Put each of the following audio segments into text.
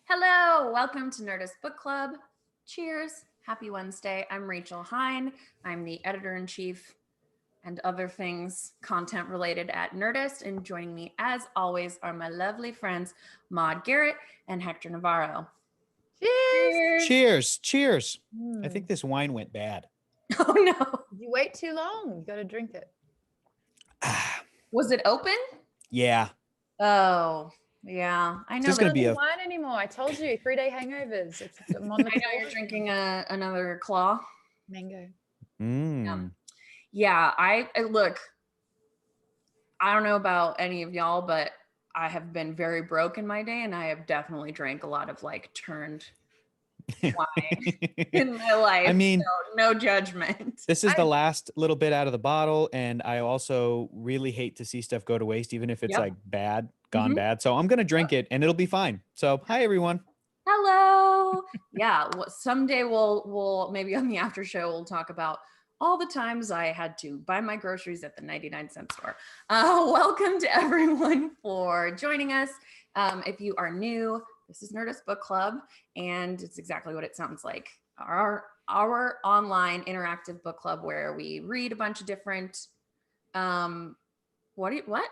Hello, welcome to Nerdist Book Club. Cheers. Happy Wednesday. I'm Rachel Heine. I'm the editor-in-chief and other things content related at Nerdist. And joining me, as always, are my lovely friends, Maude, Garrett, and Hector Navarro. Cheers! Cheers! Cheers! I Hmm. think this wine went bad. Oh no. You wait too long. You got to drink it. Was it open? Yeah. Oh, yeah. I know. There's going to be a wine anymore. I told you, 3-day hangovers. I'm on the I know you're drinking another claw. mango. Yeah, I look, I don't know about any of y'all, but I have been very broke in my day, and I have definitely drank a lot of like turned wine in my life. I mean, so no judgment. This is the last little bit out of the bottle, and I also really hate to see stuff go to waste, even if it's like bad, gone bad. So I'm gonna drink it, and it'll be fine. So hi everyone. Hello. Yeah, someday we'll maybe on the after show we'll talk about all the times I had to buy my groceries at the 99-cent store. Welcome to everyone for joining us. If you are new, this is Nerdist Book Club, and it's exactly what it sounds like. Our online interactive book club where we read a bunch of different what?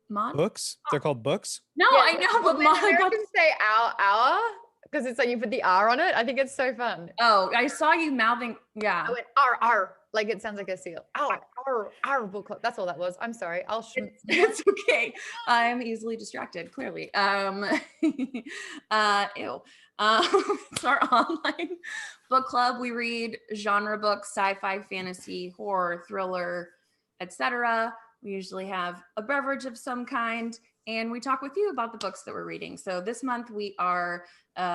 Maude? Books? They're called books? No, yeah, I know, but Maude Americans say our because it's like you put the R on it. I think it's so fun. Oh, I saw you mouthing. Yeah. I went R, like it sounds like a seal. Our book club. That's all that was. I'm sorry. It's okay. I'm easily distracted, clearly. Ew. It's our online book club. We read genre books, sci-fi, fantasy, horror, thriller, etc. We usually have a beverage of some kind, and we talk with you about the books that we're reading. So this month we are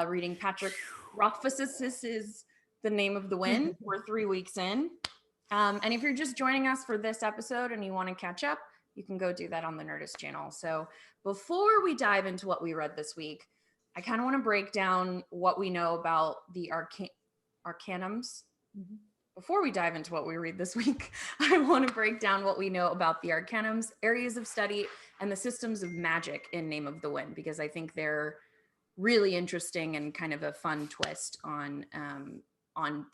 reading Patrick Rothfuss's The Name of the Wind. We're 3 weeks in. And if you're just joining us for this episode and you want to catch up, you can go do that on the Nerdist channel. So before we dive into what we read this week, I kind of want to break down what we know about the arcanums. Mm-hmm. Before we dive into what we read this week, I want to break down what we know about the arcanums, areas of study, and the systems of magic in Name of the Wind, because I think they're really interesting and kind of a fun twist on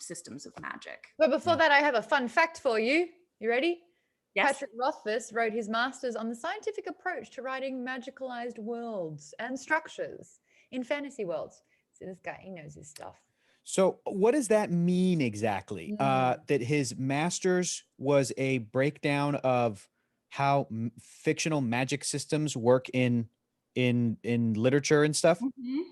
systems of magic. But before that, I have a fun fact for you. You ready? Yes. Patrick Rothfuss wrote his master's on the scientific approach to writing magicalized worlds and structures in fantasy worlds. So this guy, he knows his stuff. So what does that mean exactly? That his master's was a breakdown of how fictional magic systems work in literature and stuff?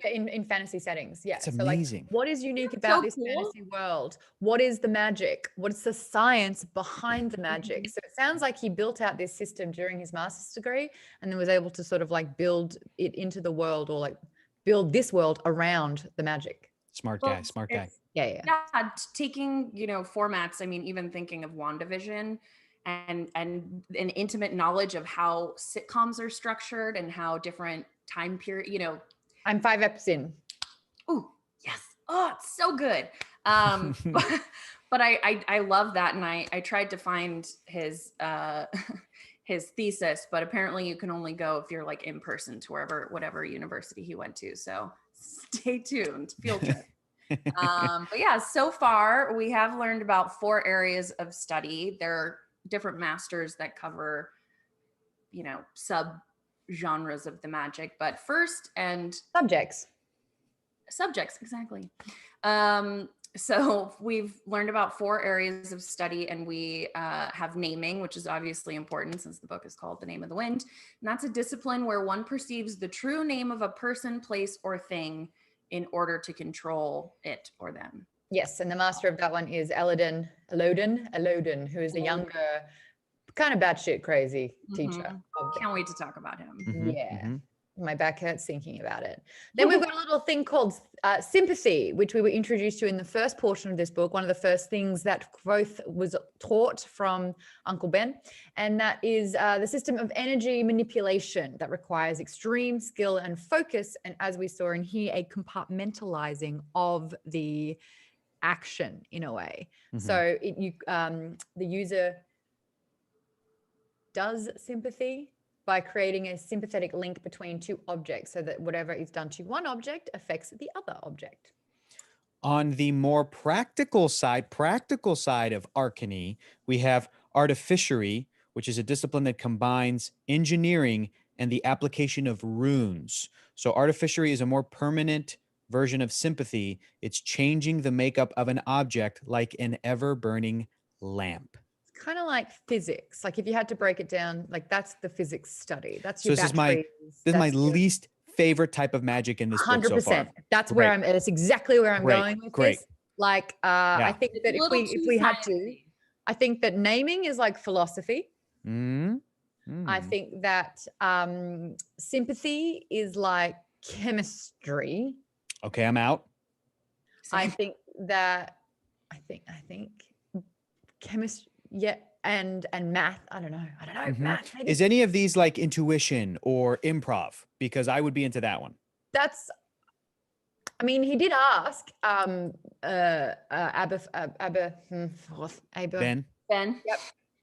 In fantasy settings, yeah. It's amazing. So like, what is unique about this fantasy world? What is the magic? What's the science behind the magic? So it sounds like he built out this system during his master's degree and then was able to sort of like build it into the world, or like build this world around the magic. Smart guy. Yeah. Taking, formats, I mean, even thinking of WandaVision and an intimate knowledge of how sitcoms are structured and how different time period, I'm 5 episodes in. Oh, yes. Oh, it's so good. But I love that. And I tried to find his thesis, but apparently you can only go if you're like in person to whatever university he went to. So stay tuned. Field trip. But yeah, so far we have learned about 4 areas of study. There are different masters that cover, sub genres of the magic, but first and subjects, exactly. So we've learned about 4 areas of study, and we have naming, which is obviously important since the book is called The Name of the Wind. And that's a discipline where one perceives the true name of a person, place, or thing in order to control it or them. Yes, and the master of that one is Elodin, who is a younger, kind of batshit crazy teacher. Can't wait to talk about him. My back hurts thinking about it. Then we've got a little thing called sympathy, which we were introduced to in the first portion of this book. One of the first things that Growth was taught from Uncle Ben, and that is the system of energy manipulation that requires extreme skill and focus. And as we saw in here, a compartmentalizing of the action in a way. So the user does sympathy, by creating a sympathetic link between two objects so that whatever is done to one object affects the other object. On the more practical side of arcany, we have Artificiary, which is a discipline that combines engineering and the application of runes. So Artificiary is a more permanent version of sympathy. It's changing the makeup of an object like an ever-burning lamp. It's kind of like physics. Like if you had to break it down, like that's the physics study. That's So your this is batteries. my least favorite type of magic in this book so far. 100%. That's where I'm. That's exactly where I'm going with Great. this. Like, I think that if we had to, I think that naming is like philosophy. I think that sympathy is like chemistry. Okay, I'm out. I think chemistry, yeah, and math. I don't know. Math. Maybe. Is any of these like intuition or improv? Because I would be into that one. I mean, he did ask Ben. Yep,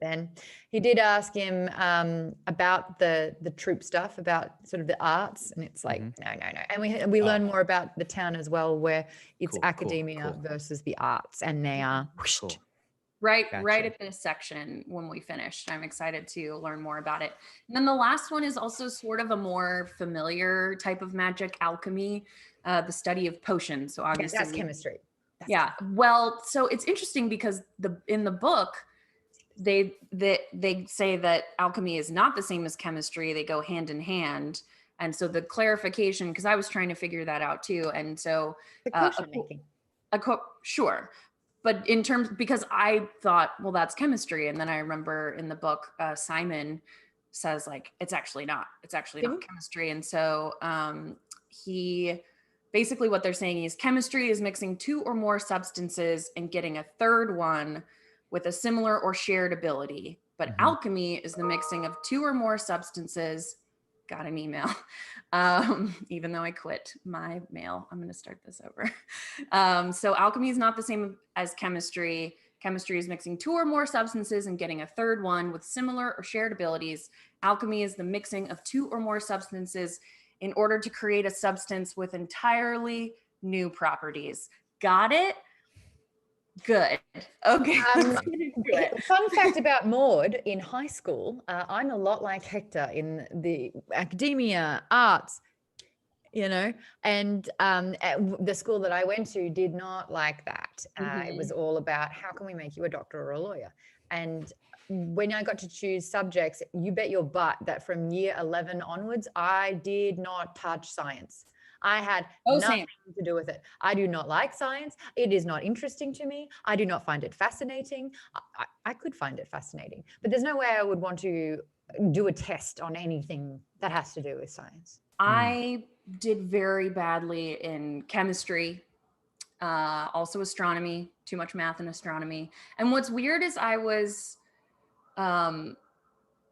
Ben. He did ask him about the troop stuff, about sort of the arts, and it's like no. And we learn more about the town as well, where it's academia versus the arts, and they are right at this section when we finished. I'm excited to learn more about it. And then the last one is also sort of a more familiar type of magic, alchemy, the study of potions. So obviously that's chemistry. Well, so it's interesting because in the book, they say that alchemy is not the same as chemistry. They go hand in hand. And so the clarification, because I was trying to figure that out too. And so sure. But in terms, because I thought, well, that's chemistry. And then I remember in the book, Simon says like, it's actually not chemistry. And so he basically what they're saying is chemistry is mixing two or more substances and getting a third one with a similar or shared ability. But alchemy is the mixing of two or more substances. Got an email. Even though I quit my mail, I'm going to start this over. So alchemy is not the same as chemistry. Chemistry is mixing two or more substances and getting a third one with similar or shared abilities. Alchemy is the mixing of two or more substances in order to create a substance with entirely new properties. Got it? Good. Okay. Fun fact about Maude in high school, I'm a lot like Hector in the academia, arts, and the school that I went to did not like that. It was all about how can we make you a doctor or a lawyer? And when I got to choose subjects, you bet your butt that from year 11 onwards, I did not touch science. I had nothing to do with it. I do not like science. It is not interesting to me. I do not find it fascinating. I could find it fascinating, but there's no way I would want to do a test on anything that has to do with science. I did very badly in chemistry, also astronomy, too much math and astronomy. And what's weird is I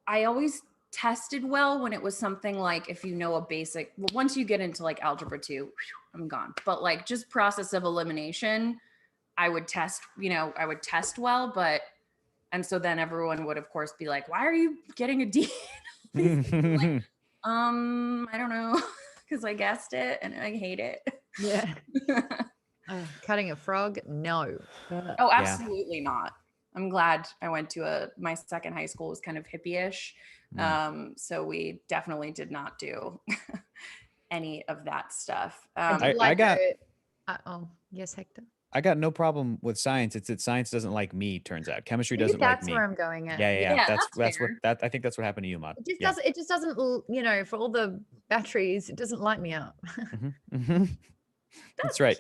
always tested well when it was something like, if you know a basic, well, once you get into like algebra 2, I'm gone. But like just process of elimination, I would test well, and so then everyone would of course be like, why are you getting a D? Like, I don't know, because I guessed it and I hate it. Yeah. Cutting a frog? No. Oh, absolutely not. I'm glad I went to my second high school was kind of hippie-ish. So we definitely did not do any of that stuff. Yes, Hector. I got no problem with science. It's that science doesn't like me, turns out. Chemistry doesn't like me. That's where I'm going at. Yeah. I think that's what happened to you, Maude. It just doesn't, for all the batteries, it doesn't light me up. That's right.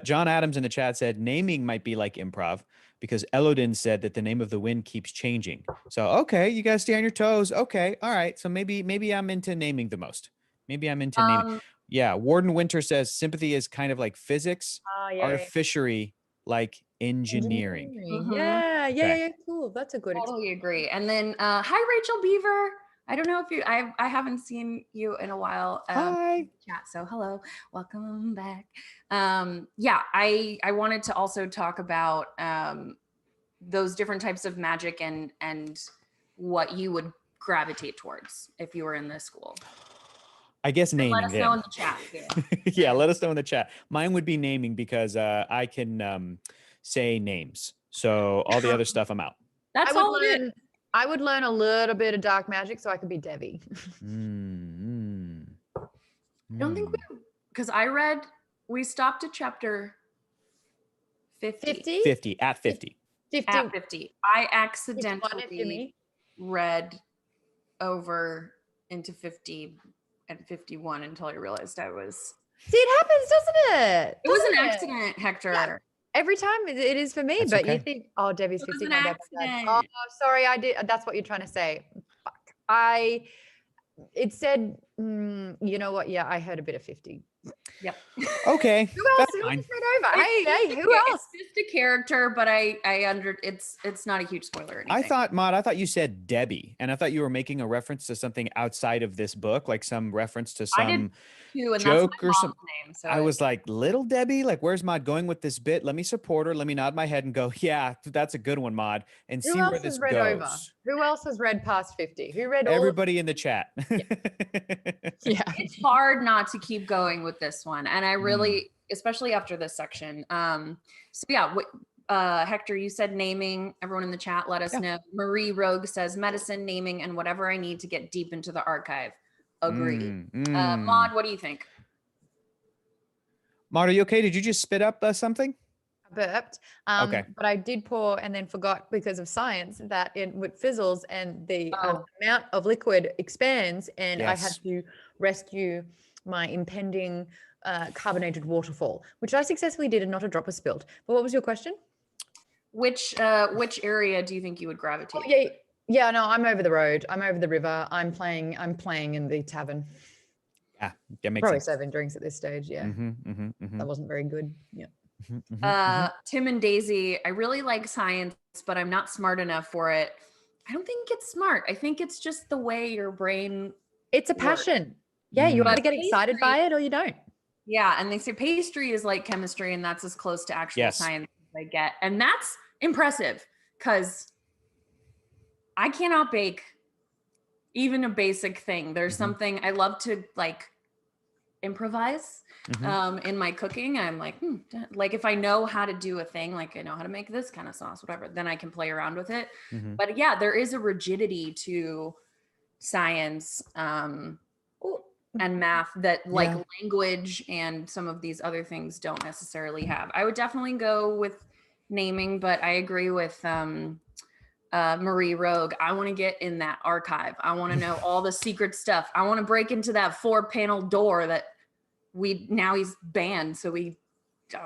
John Adams in the chat said naming might be like improv because Elodin said that the name of the wind keeps changing. So, okay, you guys stay on your toes. Okay. All right. So maybe I'm into naming the most. Maybe I'm into naming. Yeah. Warden Winter says sympathy is kind of like physics. Artificiary like engineering. Yeah. Cool. That's a good. Totally agree. And then, hi, Rachel Beaver. I don't know if I haven't seen you in a while. Hi. Chat. So hello, welcome back. I wanted to also talk about those different types of magic and what you would gravitate towards if you were in this school? I guess And naming. let us know in the chat. Yeah, let us know in the chat. Mine would be naming because I can say names. So all the other stuff I'm out. That's all it is. I would learn a little bit of dark magic so I could be Debbie. I don't think because we stopped at chapter 50. 50? 50 at 50. 50. At 50. I accidentally read over into 50 and 51 until I realized I was. See, it happens, doesn't it? It was an accident, Hector. Yeah. Every time it is for me, That's but okay. you think, oh, Debbie's It was 50. an my bad. accident. Oh, sorry, I did. That's what you're trying to say. Fuck. It said, you know what? Yeah, I heard a bit of 50. Yep. Okay. Who else? Who else read over? Hey, who else? It's just a character, but it's not a huge spoiler or anything. I thought, Maude, I thought you said Debbie, and I thought you were making a reference to something outside of this book, like some reference to some joke or something. So I was like, Little Debbie? Like, where's Maude going with this bit? Let me support her. Let me nod my head and go, yeah, that's a good one, Maude, and see where this goes. Over? Who else has read past 50? Who read all? Everybody in the chat. Yeah. It's hard not to keep going with this one. And I really, especially after this section. So yeah, Hector, you said naming. Everyone in the chat, let us know. Marie Rogue says medicine, naming, and whatever I need to get deep into the archive. Agree. Maude, what do you think? Maude, are you okay? Did you just spit up something? I burped. Okay. But I did pour and then forgot because of science that it fizzles and the amount of liquid expands, and I had to rescue my impending carbonated waterfall, which I successfully did and not a drop was spilled. But what was your question? Which area do you think you would gravitate? Oh, yeah, no, I'm over the road. I'm over the river. I'm playing in the tavern. Yeah, that makes Probably sense. serving drinks at this stage. Yeah. That wasn't very good. Yeah. Tim and Daisy, I really like science, but I'm not smart enough for it. I don't think it's smart. I think it's just the way your brain. It's a passion. Yeah, you either get excited by it or you don't. Yeah, and they say pastry is like chemistry, and that's as close to actual science as I get. And that's impressive because I cannot bake even a basic thing. There's something I love to like improvise in my cooking. I'm like if I know how to do a thing, like I know how to make this kind of sauce, whatever, then I can play around with it. But yeah, there is a rigidity to science and math that like language and some of these other things don't necessarily have. I would definitely go with naming, but I agree with Marie Rogue. I want to get in that archive. I want to know all the secret stuff. I want to break into that 4-panel door that he's banned. So I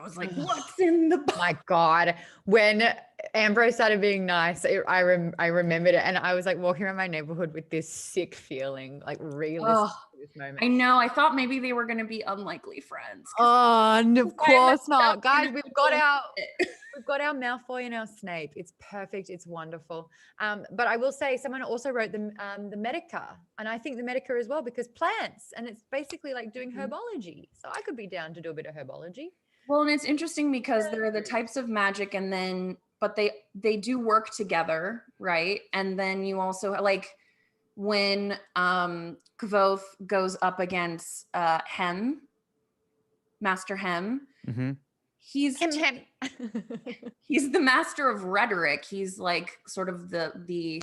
was like, what's in the book? My God. When Ambrose started being nice, I remembered it. And I was like walking around my neighborhood with this sick feeling, like realistic this moment. I know. I thought maybe they were going to be unlikely friends. Oh, and of course not. Guys, we've got our Malfoy and our Snape. It's perfect. It's wonderful. But I will say someone also wrote the Medica, and I think the Medica as well, because plants, and it's basically like doing herbology. So I could be down to do a bit of herbology. Well, and it's interesting because there are the types of magic but they do work together, right? And then you also like when Kvoth goes up against Master Hem, he's the master of rhetoric. He's like sort of the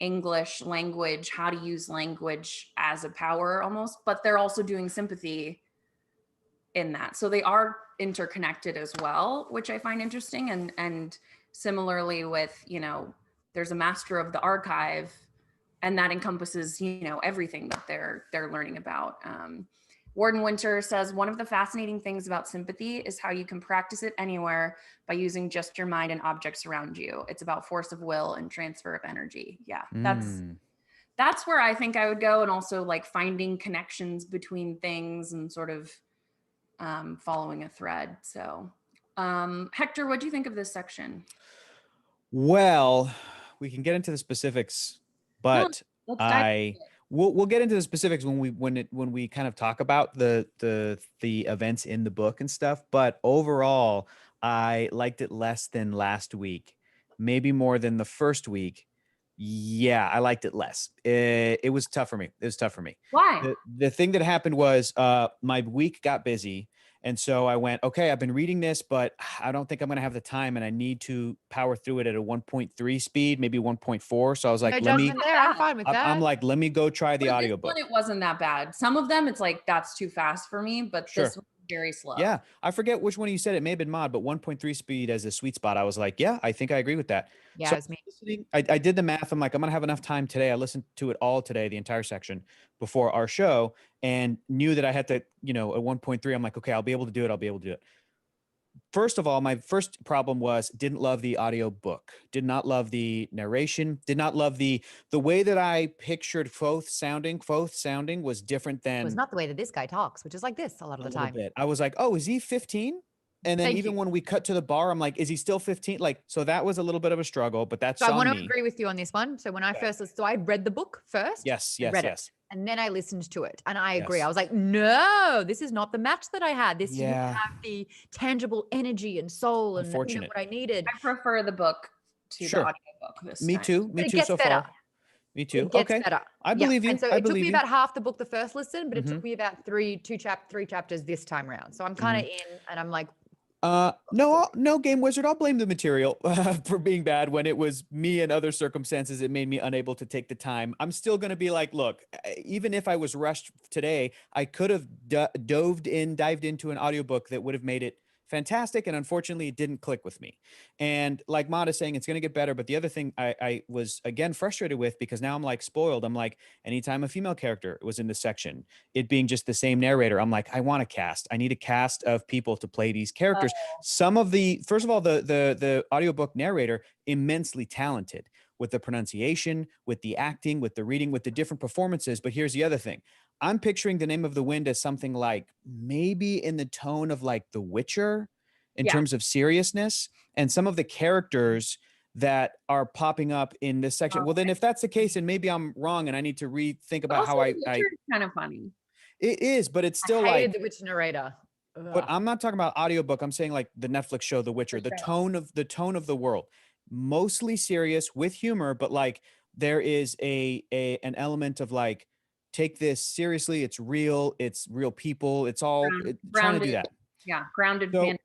English language, how to use language as a power almost, but they're also doing sympathy in that. So they are interconnected as well, which I find interesting. And similarly with, there's a master of the archive, and that encompasses, everything that they're learning about. Warden Winter says, one of the fascinating things about sympathy is how you can practice it anywhere by using just your mind and objects around you. It's about force of will and transfer of energy. Yeah, that's where I think I would go. And also like finding connections between things and sort of following a thread. So Hector, what do you think of this section? Well, we can get into the specifics, but we'll get into the specifics when we kind of talk about the events in the book and stuff. But overall, I liked it less than last week, maybe more than the first week. Yeah, I liked it less. It was tough for me. It was tough for me. Why? The thing that happened was my week got busy. And so I went, okay, I've been reading this, but I don't think I'm going to have the time and I need to power through it at a 1.3 speed, maybe 1.4. So I was like, No judgment there. I'm fine with that. I'm like, let me go try the For this audiobook. one, it wasn't that bad. Some of them, it's like, that's too fast for me, but Sure. this was very slow. Yeah. I forget which one you said. It may have been Maude, but 1.3 speed as a sweet spot. I was like, yeah, I think I agree with that. Yeah, So it was me. I did the math. I'm like, I'm going to have enough time today. I listened to it all today, the entire section before our show, and knew that I had to, at 1.3, I'm like, okay, I'll be able to do it. I'll be able to do it. First of all, my first problem was didn't love the audio book, did not love the narration, did not love the way that I pictured Foth sounding. Foth sounding was different than It was not the way that this guy talks, which is like this a lot of the time. bit. I was like, oh, is he 15? And then Thank you. when we cut to the bar, I'm like, is he still 15? Like, so that was a little bit of a struggle, but that's So I want to me. agree with you on this one. So when I first listened, so I read the book first. Yes. read Yes. It, and then I listened to it. And I agree. Yes. I was like, no, this is not the match that I had. This didn't Yeah. have the tangible energy and soul and what I needed. I prefer the book to Sure. the audiobook this Me time. too. Me But it too gets so better. far. Me too. It gets Okay. better. I believe you. And so I it took believe me you. about half the book the first listen, but it Mhm. took me about 3 chapters this time around. So I'm kind of in, and I'm like, no, Game Wizard. I'll blame the material for being bad. When it was me and other circumstances, it made me unable to take the time. I'm still going to be like, look, even if I was rushed today, I could have dived into an audiobook that would have made it fantastic. And unfortunately, it didn't click with me. And like Maude is saying, it's going to get better. But the other thing I was, again, frustrated with, because now I'm like spoiled. I'm like, anytime a female character was in this section, it being just the same narrator, I'm like, I want a cast. I need a cast of people to play these characters. Some of first of all, the audiobook narrator, immensely talented with the pronunciation, with the acting, with the reading, with the different performances. But here's the other thing. I'm picturing The Name of the Wind as something like maybe in the tone of like The Witcher in terms of seriousness, and some of the characters that are popping up in this section. Well, then if that's the case, and maybe I'm wrong and I need to rethink about how The Witcher is kind of funny. It is, but it's still I hated like the Witch narrator. But I'm not talking about audiobook. I'm saying like the Netflix show, The Witcher, the tone of the world, mostly serious with humor, but like there is an element of like, take this seriously. It's real people. It's all trying to do that. Yeah. Grounded So, fantasy.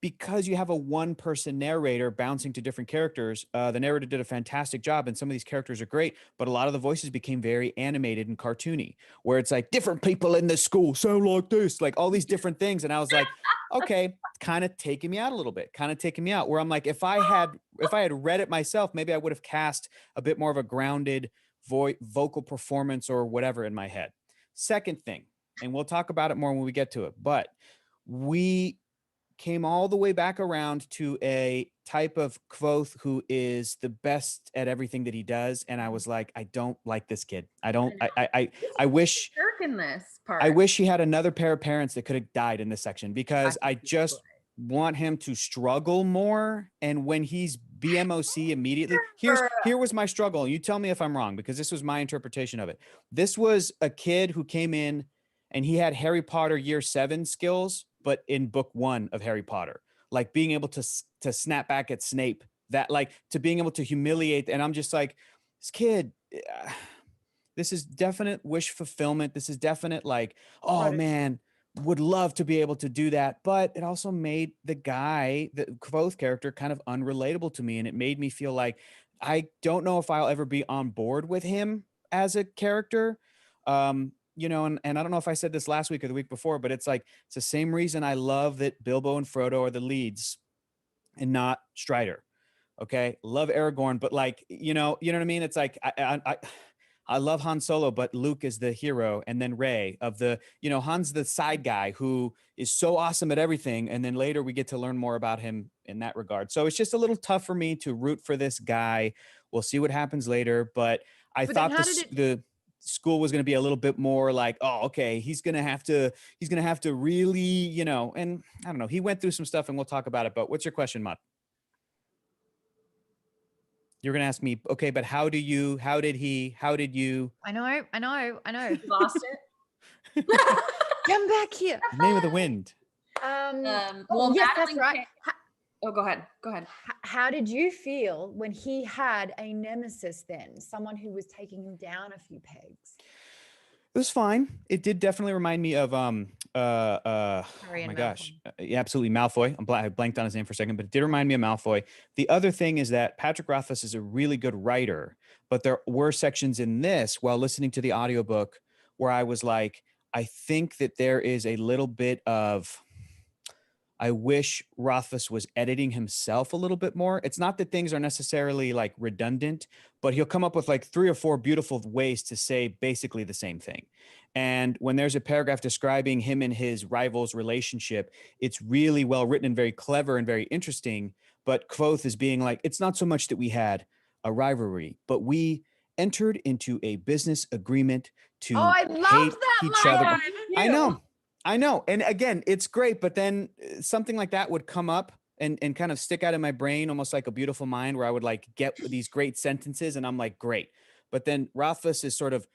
because you have a one-person narrator bouncing to different characters, the narrator did a fantastic job, and some of these characters are great, but a lot of the voices became very animated and cartoony, where it's like different people in this school sound like this, like all these different things. And I was like, okay, kind of taking me out a little bit, where I'm like, if I had read it myself, maybe I would have cast a bit more of a grounded vocal performance or whatever in my head. Second thing, and we'll talk about it more when we get to it, but we came all the way back around to a type of Kvothe who is the best at everything that he does. And I was like, I don't like this kid. I wish in this part. I wish he had another pair of parents that could have died in this section, because I just want him to struggle more. And when he's BMOC immediately, here was my struggle. You tell me if I'm wrong, because this was my interpretation of it. This was a kid who came in and he had Harry Potter year 7 skills, but in book 1 of Harry Potter, like being able to snap back at Snape, that like to being able to humiliate. And I'm just like, this kid, this is definite wish fulfillment. This is definite like, oh man, would love to be able to do that. But it also made the Kvothe character kind of unrelatable to me. And it made me feel like, I don't know if I'll ever be on board with him as a character. And I don't know if I said this last week or the week before, but it's like, it's the same reason I love that Bilbo and Frodo are the leads and not Strider. Okay. Love Aragorn, but like, you know what I mean? It's like, I love Han Solo, but Luke is the hero. And then Rey Han's the side guy who is so awesome at everything. And then later we get to learn more about him in that regard. So it's just a little tough for me to root for this guy. We'll see what happens later. But I thought the school was going to be a little bit more like, oh, okay, he's going to have to really, and I don't know. He went through some stuff and we'll talk about it. But what's your question, Maude? You're going to ask me, okay, but how did you? I know. You lost it. Come back here. The Name of the Wind. Yes, that's right. Oh, go ahead. How did you feel when he had a nemesis then, someone who was taking him down a few pegs? It was fine. It did definitely remind me of oh Harry my and gosh, Malcolm. yeah, absolutely, Malfoy. I blanked on his name for a second, but it did remind me of Malfoy. The other thing is that Patrick Rothfuss is a really good writer, but there were sections in this while listening to the audiobook where I was like, I think that there is a little bit of, I wish Rothfuss was editing himself a little bit more. It's not that things are necessarily like redundant, but he'll come up with like 3 or 4 beautiful ways to say basically the same thing. And when there's a paragraph describing him and his rival's relationship, it's really well written and very clever and very interesting. But Kvothe is being like, it's not so much that we had a rivalry, but we entered into a business agreement to Oh, I love hate that each line. other. I know. And again, it's great, but then something like that would come up and kind of stick out in my brain, almost like a beautiful mind, where I would like get these great sentences and I'm like, great. But then Rothfuss is sort of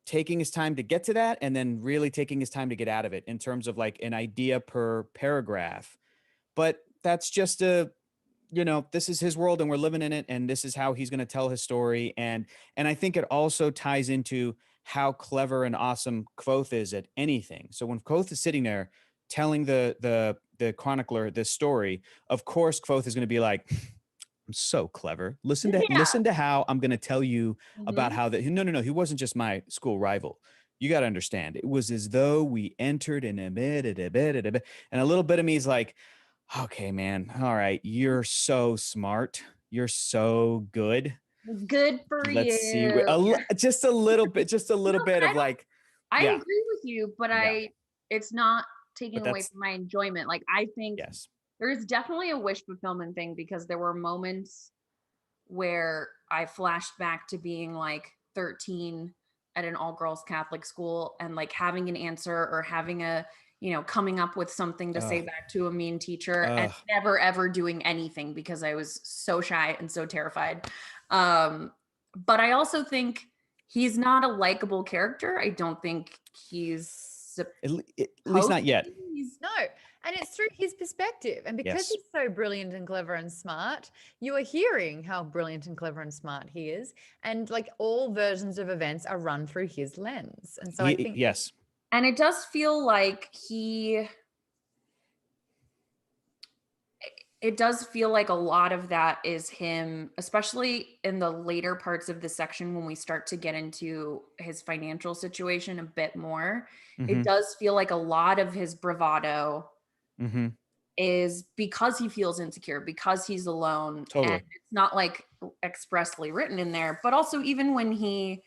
taking his time to get to that and then really taking his time to get out of it in terms of like an idea per paragraph. But that's just this is his world and we're living in it, and this is how he's going to tell his story. And I think it also ties into how clever and awesome Kvothe is at anything. So when Kvothe is sitting there telling the chronicler this story, of course Kvothe is going to be like, I'm so clever. Listen to how I'm going to tell you about how that. No. He wasn't just my school rival. You got to understand. It was as though we entered in a bit, and a little bit of me is like, okay, man. All right. You're so smart. You're so good. Good for Let's see. you. Just a little bit of like, I yeah. agree with you, but Yeah. it's not taking But away from my enjoyment. Like, I think yes. there is definitely a wish fulfillment thing, because there were moments where I flashed back to being like 13 at an all girls Catholic school and like having an answer or having coming up with something to say back to a mean teacher and never ever doing anything because I was so shy and so terrified. But I also think he's not a likable character. I don't think he's at least not yet. No. And it's through his perspective. And because he's so brilliant and clever and smart, you are hearing how brilliant and clever and smart he is. And like all versions of events are run through his lens. And so I think. Yes. And it does feel like it does feel like a lot of that is him, especially in the later parts of the section when we start to get into his financial situation a bit more. It does feel like a lot of his bravado is because he feels insecure, because he's alone. Totally. And it's not like expressly written in there, but also even when he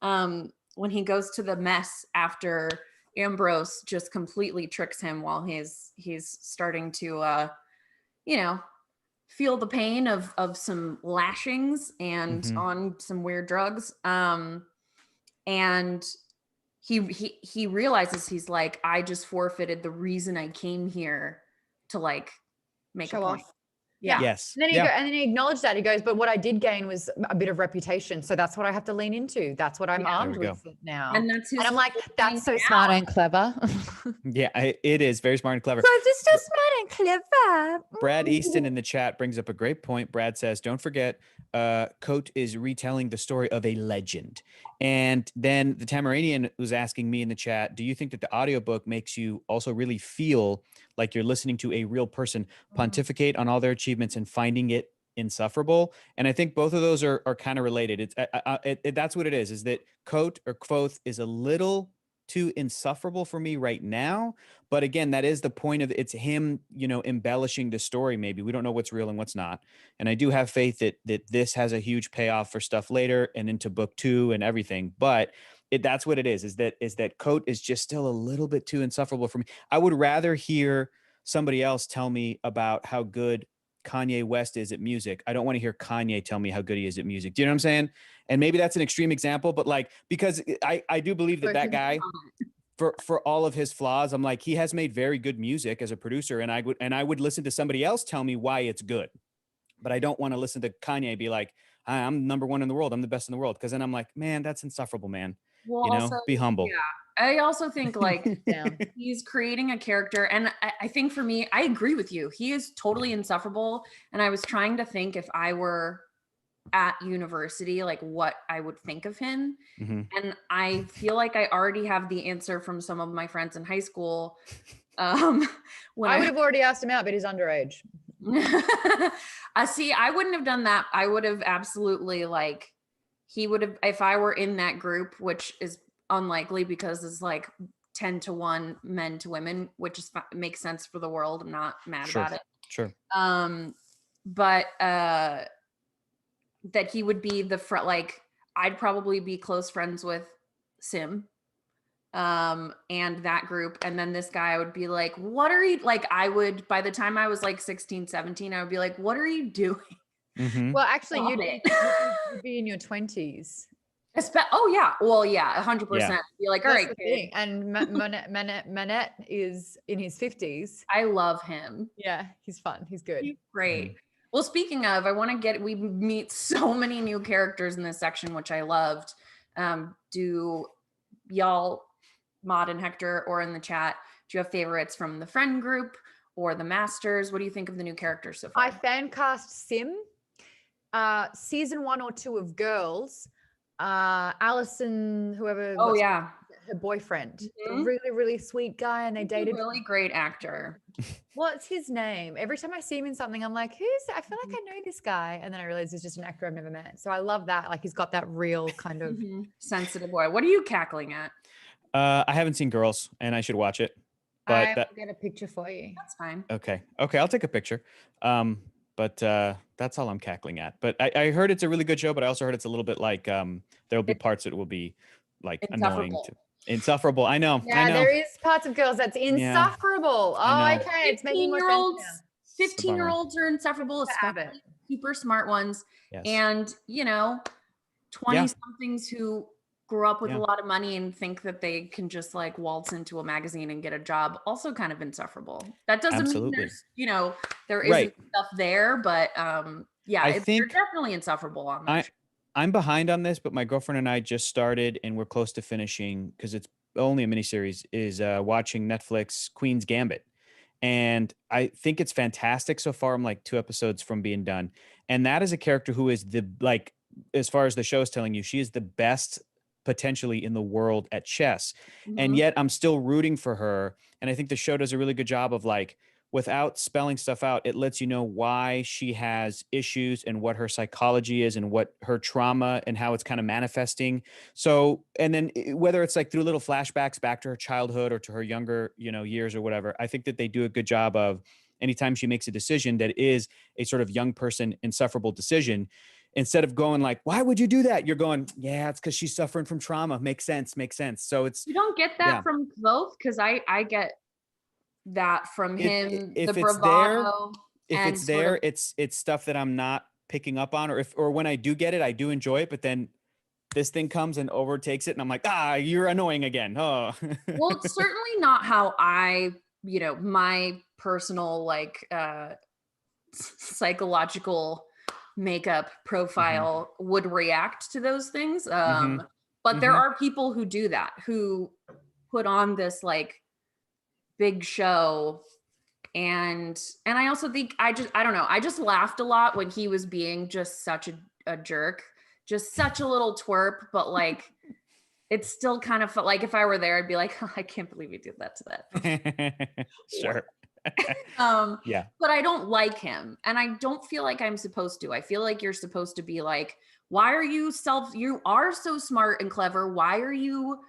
goes to the mess after Ambrose just completely tricks him while he's starting to feel the pain of some lashings and on some weird drugs. And he realizes, he's like, I just forfeited the reason I came here to like make Show a point. off. Yeah. Yes. And then he acknowledged that. He goes, but what I did gain was a bit of reputation. So that's what I have to lean into. That's what I'm armed with now. And that's his. And I'm like, that's so smart and clever. Yeah, it is very smart and clever. So just so smart and clever. Brad Easton in the chat brings up a great point. Brad says, don't forget, Coate is retelling the story of a legend. And then the Tamaranian was asking me in the chat, do you think that the audiobook makes you also really feel like you're listening to a real person pontificate on all their achievements and finding it insufferable? And I think both of those are kind of related. That's what it is that Coate or Kvothe is a little too insufferable for me right now. But again, that is the point of it's him, embellishing the story. Maybe we don't know what's real and what's not. And I do have faith that this has a huge payoff for stuff later and into book 2 and everything. But that's what it is that Coate is just still a little bit too insufferable for me. I would rather hear somebody else tell me about how good Kanye West is at music. I don't want to hear Kanye tell me how good he is at music. Do you know what I'm saying? And maybe that's an extreme example, but like, because I do believe that guy, for all of his flaws, I'm like, he has made very good music as a producer, and I would listen to somebody else tell me why it's good. But I don't want to listen to Kanye be like, I'm number one in the world, I'm the best in the world, because then I'm like, man, that's insufferable, man. Well, also, be humble. Yeah, I also think like Down. he's creating a character, and I think for me, I agree with you. He is totally insufferable, and I was trying to think if I were at university, like what I would think of him. And I feel like I already have the answer from some of my friends in high school. When I would have already asked him out, but he's underage. I see, I wouldn't have done that. I would have absolutely like, he would have, if I were in that group, which is unlikely because it's like 10 to 1 men to women, which is makes sense for the world. I'm not mad about it. Sure. But that he would be the front, like I'd probably be close friends with Sim and that group, and then this guy, I would be like, what are you, like I would, by the time I was like 16, 17, I would be like, what are you doing? Well, actually, Stop you'd it. be in your 20s. Oh yeah, well yeah, 100%. Be like, all That's right, the kid. thing. And Manette is in his 50s. I love him. Yeah, he's fun. He's good. He's great. Well, speaking of, I want to we meet so many new characters in this section, which I loved. Do y'all, Maude and Hector, or in the chat, do you have favorites from the friend group or the masters? What do you think of the new characters so far? I fan cast Sim. Season 1 or 2 of Girls. Allison, whoever. Oh yeah, her boyfriend, a really, really sweet guy, and they dated. Really great actor. What's his name? Every time I see him in something, I'm like, I feel like I know this guy, and then I realize he's just an actor I've never met. So I love that. Like he's got that real kind of sensitive boy. What are you cackling at? I haven't seen Girls, and I should watch it. But I will get a picture for you. That's fine. Okay, I'll take a picture. But that's all I'm cackling at. But I heard it's a really good show, but I also heard it's a little bit like there'll be parts that will be like annoying to insufferable. I know. Yeah, there is parts of Girls that's insufferable. Yeah, oh, okay. It's making more sense now. 15-year-olds are insufferable, especially super smart ones. Yes. And 20 somethings who grew up with a lot of money and think that they can just like waltz into a magazine and get a job, also kind of insufferable. That doesn't mean there's, there isn't stuff there, but they're definitely insufferable on that show. I'm behind on this, but my girlfriend and I just started, and we're close to finishing because it's only a miniseries, is watching Netflix Queen's Gambit. And I think it's fantastic so far. I'm like 2 episodes from being done. And that is a character who is as far as the show is telling you, she is the best potentially in the world at chess. And yet I'm still rooting for her. And I think the show does a really good job of like, without spelling stuff out, it lets you know why she has issues and what her psychology is and what her trauma and how it's kind of manifesting. So, and then whether it's like through little flashbacks back to her childhood or to her younger, years or whatever, I think that they do a good job of anytime she makes a decision that is a sort of young person insufferable decision, instead of going like, why would you do that? You're going, yeah, it's because she's suffering from trauma. Makes sense. So it's, you don't get that from both. Cause I get that from him, if the it's bravado. If it's there, it's stuff that I'm not picking up on, or when I do get it, I do enjoy it, but then this thing comes and overtakes it and I'm like, you're annoying again. Oh. Well, it's certainly not how I, my personal like psychological makeup profile would react to those things. But there are people who do that, who put on this like big show. And I also think I don't know. I just laughed a lot when he was being just such a jerk, just such a little twerp, but like, it still kind of felt like if I were there, I'd be like, I can't believe you did that to that. Sure. But I don't like him, and I don't feel like I'm supposed to. I feel like you're supposed to be like, why are you are so smart and clever. Why are you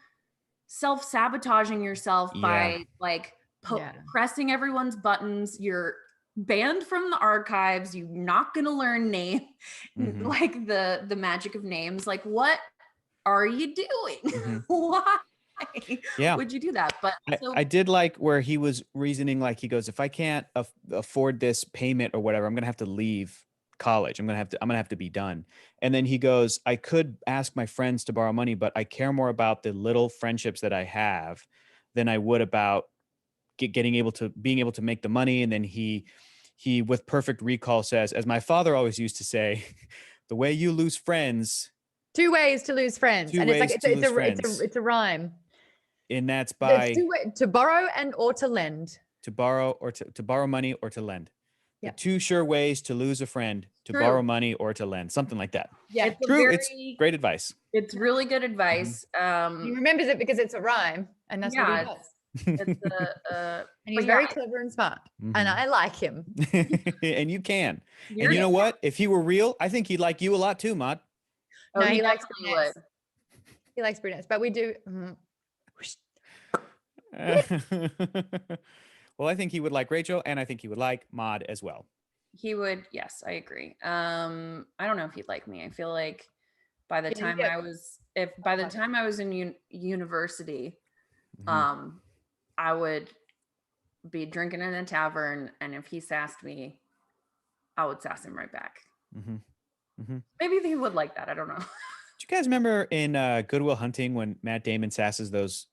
self-sabotaging yourself by like pressing everyone's buttons? You're banned from the archives. You're not going to learn like the magic of names. Like, what are you doing? Why would you do that? But I did like where he was reasoning, like he goes, if I can't afford this payment or whatever, I'm going to have to leave college. I'm going to have to be done. And then he goes, I could ask my friends to borrow money, but I care more about the little friendships that I have than I would about being able to make the money. And then he with perfect recall says, as my father always used to say, the way you lose friends. 2 ways to lose friends. And it's like, it's a rhyme. and that's There's by two ways, to borrow and or to lend. to borrow or to borrow money or to lend. Yeah. The 2 sure ways to lose a friend, to True. borrow money or to lend, something like that. Yeah. It's a True. very- It's great advice. It's really good advice. He remembers it because it's a rhyme, and that's what he does. It's And he's but very yeah. clever and smart, and Mhm. I like him. And you can. You're- And you know what? If he were real, I think he'd like you a lot too, Maude. Oh, No, he likes definitely brunettes. would. He likes brunettes, but we do. Well, I think he would like Rachel, and I think he would like Maude as well. He would. Yes, I agree. I don't know if he'd like me. I feel like by the Yeah, time yeah. I was, if by the time I was in university, Mhm. I would be drinking in a tavern, and if he sassed me, I would sass him right back. Mhm. Mhm. Maybe he would like that. I don't know. Do you guys remember in Good Will Hunting when Matt Damon sasses those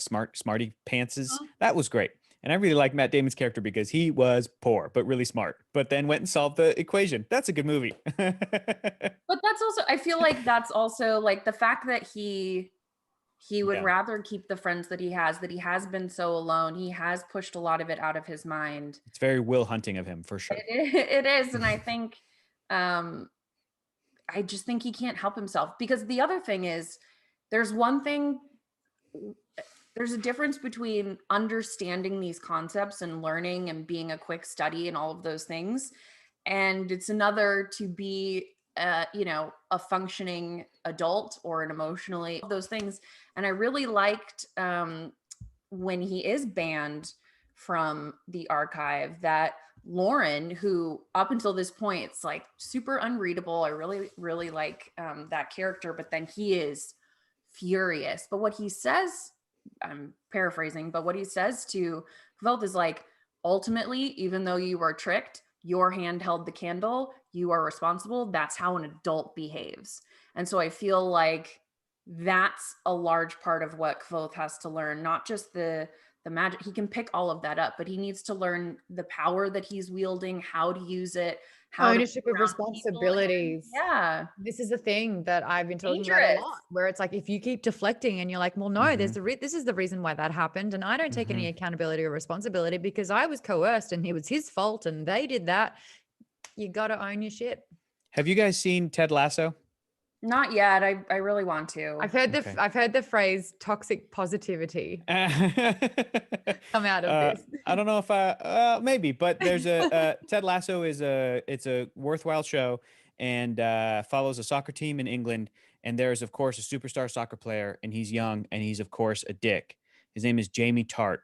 smarty pantses? That was great. And I really like Matt Damon's character because he was poor but really smart, but then went and solved the equation. That's a good movie. But that's also, I feel like that's also like the fact that he would Yeah. rather keep the friends that he has been so alone. He has pushed a lot of it out of his mind. It's very Will Hunting of him for sure. It is. And I think, I just think he can't help himself, because the other thing is there's a difference between understanding these concepts and learning and being a quick study and all of those things. And it's another to be, a functioning adult or an emotionally, those things. And I really liked when he is banned from the archive that Lauren, who up until this point, it's like super unreadable. I really, really like that character, but then he is furious. But what he says, I'm paraphrasing, but what he says to Kvothe is like, ultimately, even though you were tricked, your hand held the candle, you are responsible. That's how an adult behaves. And so I feel like that's a large part of what Kvothe has to learn, not just the magic. He can pick all of that up, but he needs to learn the power that he's wielding, how to use it, how Ownership to of responsibilities. Yeah. This is the thing that I've been talking about Dangerous. a lot, where it's like, if you keep deflecting and you're like, well, no, this is the reason why that happened. And I don't take any accountability or responsibility because I was coerced and it was his fault and they did that. You got to own your shit. Have you guys seen Ted Lasso? Not yet. I really want to. I've heard Okay. I've heard the phrase toxic positivity come out of this. I don't know if maybe, but there's Ted Lasso it's a worthwhile show and follows a soccer team in England. And there's of course a superstar soccer player, and he's young, and he's of course a dick. His name is Jamie Tart.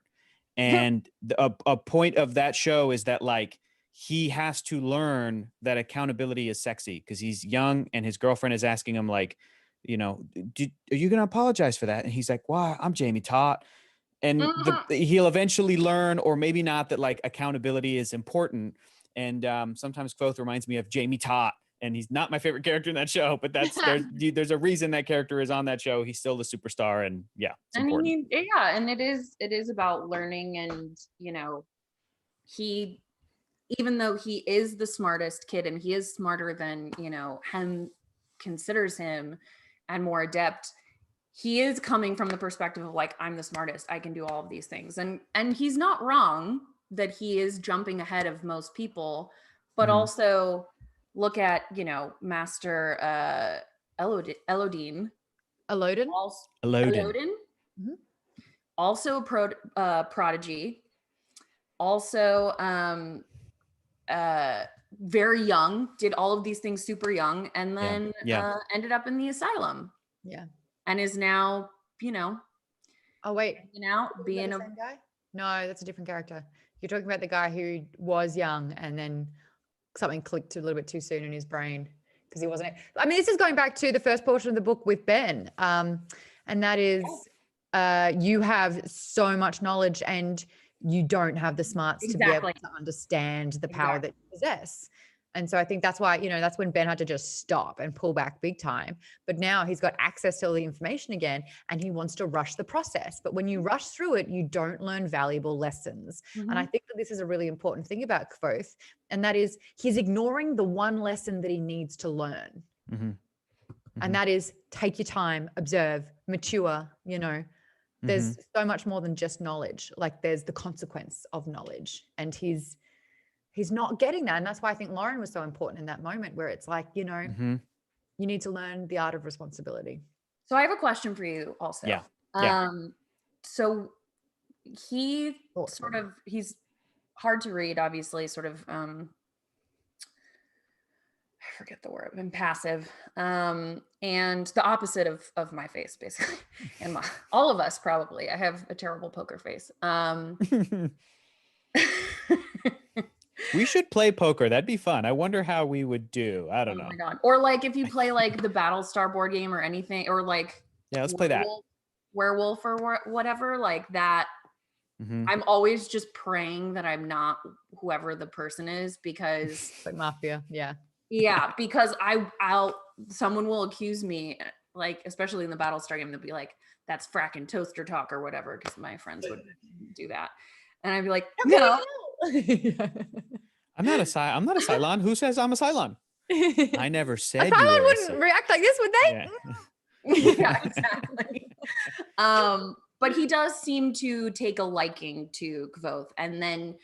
And a point of that show is that like he has to learn that accountability is sexy because he's young, and his girlfriend is asking him like, are you going to apologize for that? And he's like, why? I'm Jamie Tart. And he'll eventually learn, or maybe not, that like accountability is important. And sometimes Kvothe reminds me of Jamie Tart, and he's not my favorite character in that show, but there's a reason that character is on that show. He's still the superstar, and yeah, it's important. And it is about learning, and he, even though he is the smartest kid and he is smarter than Hem considers him and more adept, he is coming from the perspective of like, I'm the smartest, I can do all of these things, and he's not wrong that he is jumping ahead of most people, but also look at Master Elodin. Also a prodigy, also very young, did all of these things super young, and then ended up in the asylum. Yeah. And is now, Oh wait, being a same guy? No, that's a different character. You're talking about the guy who was young and then something clicked a little bit too soon in his brain because he wasn't. I mean, this is going back to the first portion of the book with Ben, and that is you have so much knowledge and you don't have the smarts to be able to understand the power that you possess. And so I think that's why, that's when Ben had to just stop and pull back big time. But now he's got access to all the information again, and he wants to rush the process. But when you rush through it, you don't learn valuable lessons. And I think that this is a really important thing about Kvothe, and that is he's ignoring the one lesson that he needs to learn. And that is take your time, observe, mature, There's so much more than just knowledge. Like there's the consequence of knowledge, and he's not getting that. And that's why I think Lauren was so important in that moment, where it's like, you know, you need to learn the art of responsibility. So I have a question for you also. Yeah. So he's hard to read, obviously, sort of, I forget the word, impassive, and the opposite of my face, basically, and all of us probably. I have a terrible poker face. We should play poker. That'd be fun. I wonder how we would do. I don't know. Oh my God. Or like if you play like the Battlestar board game or anything, or like let's play that. Werewolf or whatever, like that. I'm always just praying that I'm not whoever the person is, because like mafia. Yeah, because someone will accuse me, like, especially in the Battlestar game, they'll be like, that's fracking toaster talk or whatever, because my friends would do that. And I'd be like, no. I'm not a Cylon. Who says I'm a Cylon? I never said a you Cylon were wouldn't react like this, would they? Yeah, exactly. But he does seem to take a liking to Kvothe. And then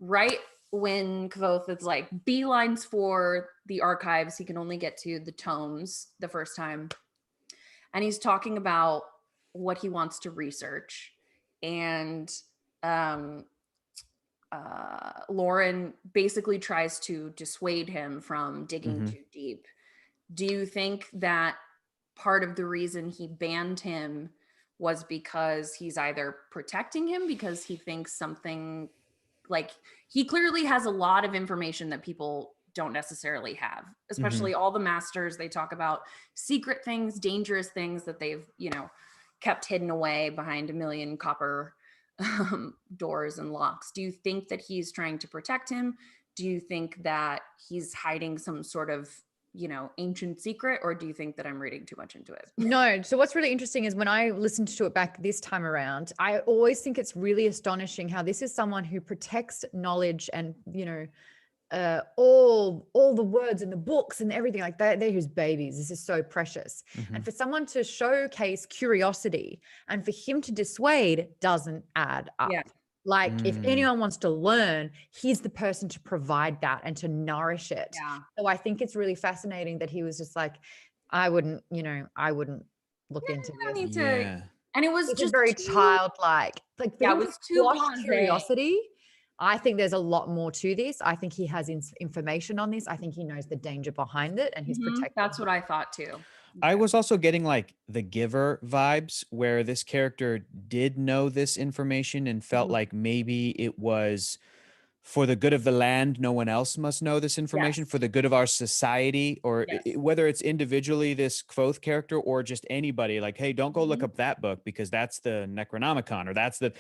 right when Kvothe is like beelines for the archives, he can only get to the tomes the first time. And he's talking about what he wants to research. And Lauren basically tries to dissuade him from digging too deep. Do you think that part of the reason he banned him was because he's either protecting him because he thinks something, like, he clearly has a lot of information that people don't necessarily have, especially all the masters, they talk about secret things, dangerous things that they've, you know, kept hidden away behind a million copper doors and locks. Do you think that he's trying to protect him? Do you think that he's hiding some sort of, you know, ancient secret, or do you think that I'm reading too much into it? No. So what's really interesting is when I listened to it back this time around, I always think it's really astonishing how this is someone who protects knowledge and, you know, all the words and the books and everything like that. They're his babies. This is so precious. And for someone to showcase curiosity and for him to dissuade doesn't add up. Yeah. Like if anyone wants to learn, he's the person to provide that and to nourish it. Yeah. So I think it's really fascinating that he was just like, I wouldn't look into this. And it was just very childlike. Like it was too blasé. Curiosity. I think there's a lot more to this. I think he has information on this. I think he knows the danger behind it, and he's protecting. That's what I thought too. I was also getting like the Giver vibes, where this character did know this information and felt like maybe it was for the good of the land. No one else must know this information for the good of our society, or whether it's individually this Kvothe character or just anybody, like, hey, don't go look up that book because that's the Necronomicon, or that's the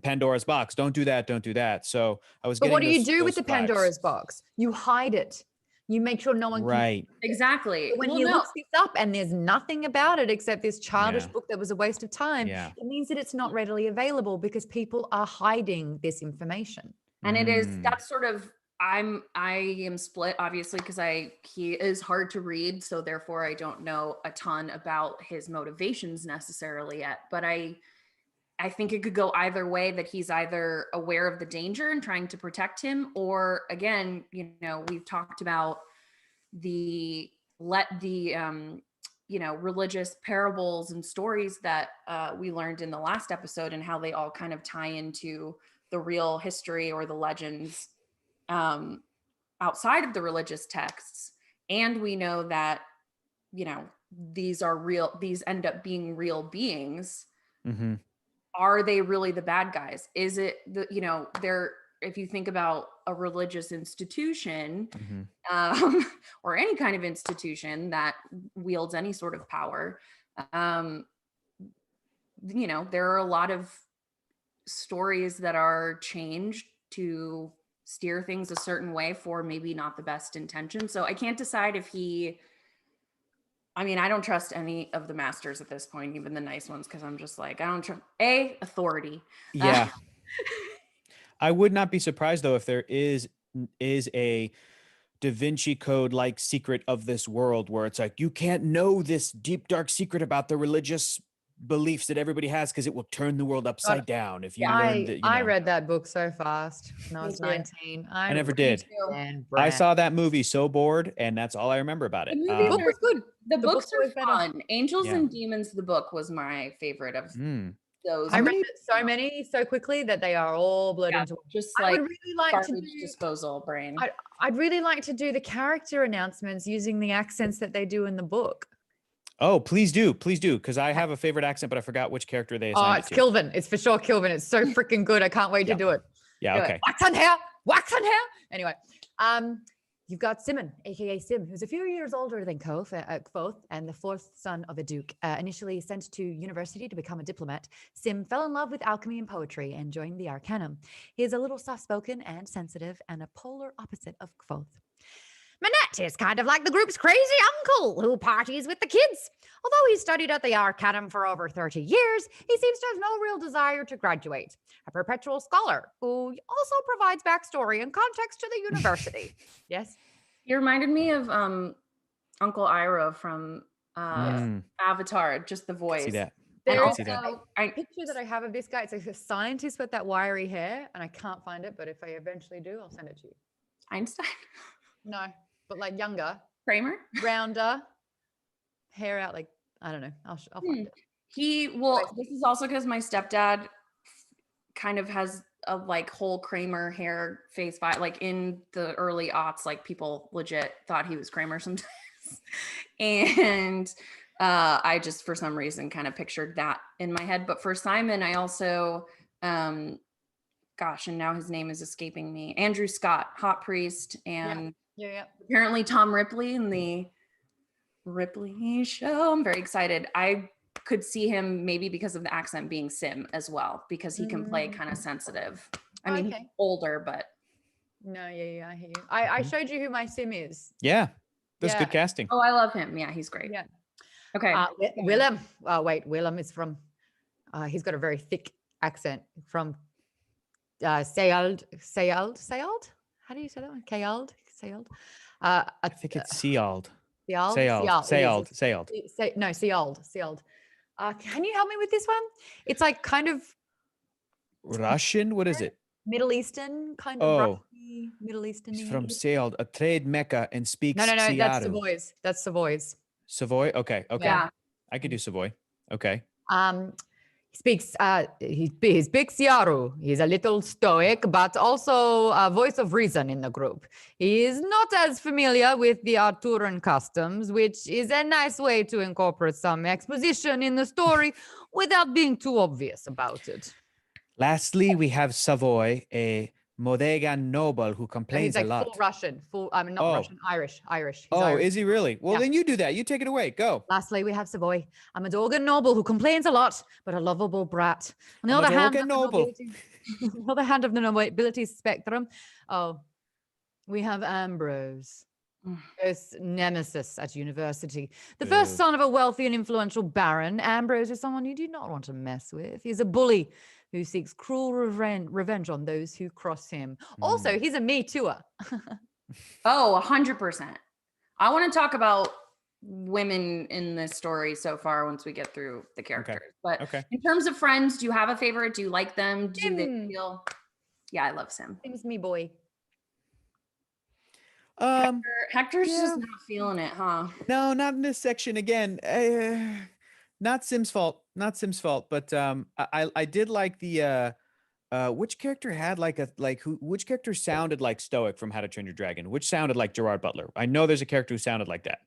Pandora's box. Don't do that. So I was. But what do you do with the Pandora's box? You hide it. You make sure no one can. Exactly. When he looks this up and there's nothing about it except this childish book that was a waste of time, it means that it's not readily available because people are hiding this information. And it is, that's sort of, I am split, obviously, because he is hard to read. So therefore I don't know a ton about his motivations necessarily yet, but I think it could go either way, that he's either aware of the danger and trying to protect him, or again, you know, we've talked about the you know, religious parables and stories that we learned in the last episode, and how they all kind of tie into the real history or the legends outside of the religious texts. And we know that, you know, these end up being real beings. Are they really the bad guys? Is it you know, if you think about a religious institution, or any kind of institution that wields any sort of power, you know, there are a lot of stories that are changed to steer things a certain way for maybe not the best intention. So I can't decide if I don't trust any of the masters at this point, even the nice ones, because I'm just like, I don't trust authority. Yeah. I would not be surprised though if there is a Da Vinci Code like secret of this world where it's like, you can't know this deep dark secret about the religious beliefs that everybody has because it will turn the world upside down if you learn that. I read that book so fast when I Me was too. 19. I never did. too. I saw that movie so bored, and that's all I remember about it. The book was good. The books book are was better. fun. Angels Yeah. and Demons, the book was my favorite of those. I read so many so quickly that they are all blurred into just I like would really like garbage to do disposal brain. I'd really like to do the character announcements using the accents that they do in the book. Oh, please do, because I have a favorite accent, but I forgot which character they assigned it's Kilvin. It's for sure Kilvin. It's so freaking good. I can't wait to do it. Yeah, okay. Wax on hair. Anyway, you've got Simon, aka Sim, who's a few years older than Kvothe and the fourth son of a duke. Initially sent to university to become a diplomat, Sim fell in love with alchemy and poetry and joined the Arcanum. He is a little soft-spoken and sensitive and a polar opposite of Kvothe. Manette is kind of like the group's crazy uncle who parties with the kids. Although he studied at the Arcanum for over 30 years, he seems to have no real desire to graduate. A perpetual scholar who also provides backstory and context to the university. Yes? He reminded me of Uncle Iroh from Avatar, just the voice. See that. There is a picture that I have of this guy. It's like a scientist with that wiry hair, and I can't find it, but if I eventually do, I'll send it to you. Einstein? No, but like younger. Kramer? Rounder. Hair out like, I don't know. I'll find it. This is also because my stepdad kind of has a like whole Kramer hair face vibe. Like in the early aughts, like people legit thought he was Kramer sometimes. And I just, for some reason, kind of pictured that in my head. But for Simon, I also, and now his name is escaping me. Andrew Scott, Hot Priest, and apparently Tom Ripley in the Ripley Show. I'm very excited. I could see him maybe because of the accent being Sim as well, because he can play kind of sensitive. I mean, he's older, but. No, I hear you. I showed you who my Sim is. Yeah, that's good casting. Oh, I love him. Yeah, he's great. Yeah. Okay. Willem. Willem is from, he's got a very thick accent from Seald. How do you say that one? Seald. I think it's Seald. Seald. No, Seald. Can you help me with this one? It's like kind of Russian. What is it? Middle Eastern kind of. Middle Eastern. He's from Seald, a trade mecca, and speaks. No. Siaru. That's Savoy's. Savoy. Okay. Yeah. I could do Savoy. Okay. He speaks, he speaks Siaru. He's a little stoic, but also a voice of reason in the group. He is not as familiar with the Arturan customs, which is a nice way to incorporate some exposition in the story without being too obvious about it. Lastly, we have Savoy, a Modegan noble who complains he's like a lot. Full Russian, Russian, Irish. He's Irish. Is he really? Well, then you do that. You take it away. Go. Lastly, we have Savoy, a Modegan noble who complains a lot, but a lovable brat. On the other hand, of the nobility spectrum, we have Ambrose, his nemesis at university. The first son of a wealthy and influential baron, Ambrose is someone you do not want to mess with. He's a bully who seeks cruel revenge on those who cross him. Also, he's a Me Tooer. 100%. I want to talk about women in this story so far once we get through the characters. But in terms of friends, do you have a favorite? Do you like them? Do they feel? Yeah, I love Sim. Sim's me boy. Hector's just not feeling it, huh? No, not in this section again. Not Sim's fault. But I did like the which character had which character sounded like Stoic from How to Train Your Dragon? Which sounded like Gerard Butler? I know there's a character who sounded like that.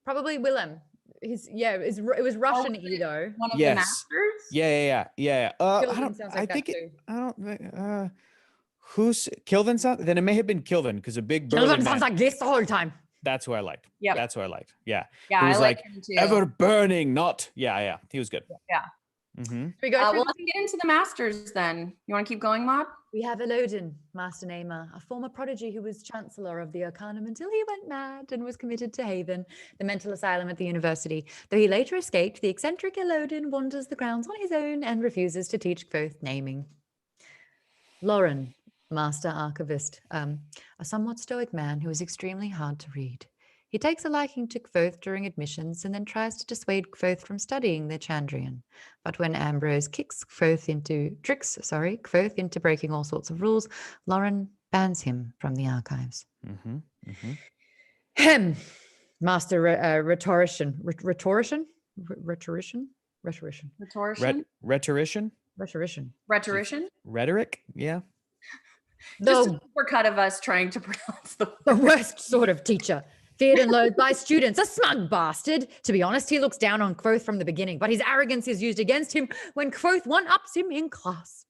Probably Willem. It was Russian though. One of the masters? Yeah. Who's Kilvin sound? Then it may have been Kilvin because a big Kilvin sounds like this the whole time. That's who I liked. Yeah. That's who I liked. Yeah. Yeah, he was I like him too. Ever burning, not. Yeah. He was good. Yeah. Mm-hmm. Let's get into the masters then. You want to keep going, Maude? We have Elodin, Master Namer, a former prodigy who was Chancellor of the Arcanum until he went mad and was committed to Haven, the mental asylum at the university. Though he later escaped, the eccentric Elodin wanders the grounds on his own and refuses to teach Kvothe naming. Lauren, Master Archivist, a somewhat stoic man who is extremely hard to read. He takes a liking to Kvothe during admissions and then tries to dissuade Kvothe from studying the Chandrian. But when Ambrose tricks Kvothe into breaking all sorts of rules, Lauren bans him from the archives. Master rhetorician. Rhetoric, yeah. Just a supercut of us trying to pronounce the worst sort of teacher. Feared and loathed by students, a smug bastard. To be honest, he looks down on Kvothe from the beginning, but his arrogance is used against him when Kvothe one-ups him in class.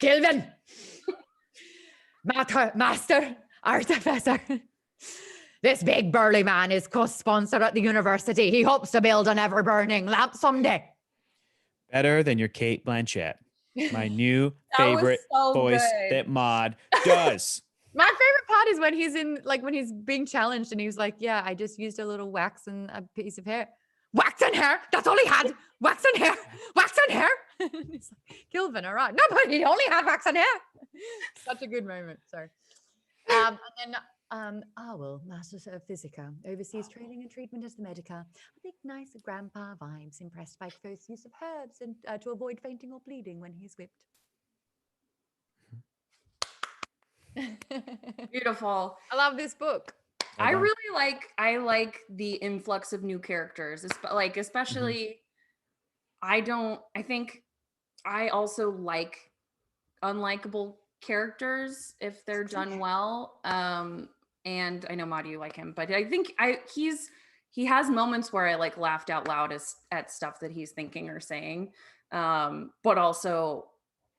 Kelvin! Master, Artificer. This big burly man is co-sponsor at the university. He hopes to build an ever-burning lamp someday. Better than your Kate Blanchett. My new favorite voice that Maude does. My favorite part is when he's when he's being challenged and he's like, yeah, I just used a little wax and a piece of hair. Wax and hair? That's all he had. Wax and hair. Wax and hair. And he's like, Kelvin, all right. No, but he only had wax and hair. Such a good moment. Sorry. And then Master of Physica, oversees training and treatment as the Medica. A big, nice grandpa vibes, impressed by Kvothe's use of herbs and to avoid fainting or bleeding when he's whipped. Beautiful. I love this book. I like the influx of new characters, especially I think I also like unlikable characters if they're done well. And I know Maude, you like him, but I think he has moments where I like laughed out loud at stuff that he's thinking or saying. But also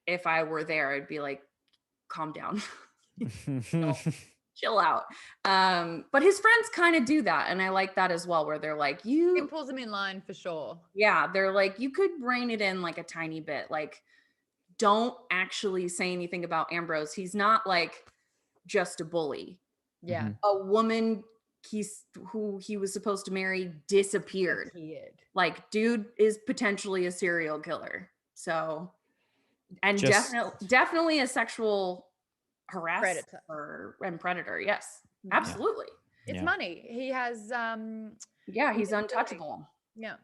if I were there, I'd be like, calm down. Chill out. But his friends kind of do that, and I like that as well, where they're like, it pulls him in line for sure. Yeah, they're like, you could rein it in like a tiny bit, like don't actually say anything about Ambrose. He's not like just a bully. Yeah. A woman who he was supposed to marry disappeared. Like, dude is potentially a serial killer. So, and definitely a sexual harasser and predator. Yes, absolutely. It's money. He has he's untouchable. Yeah.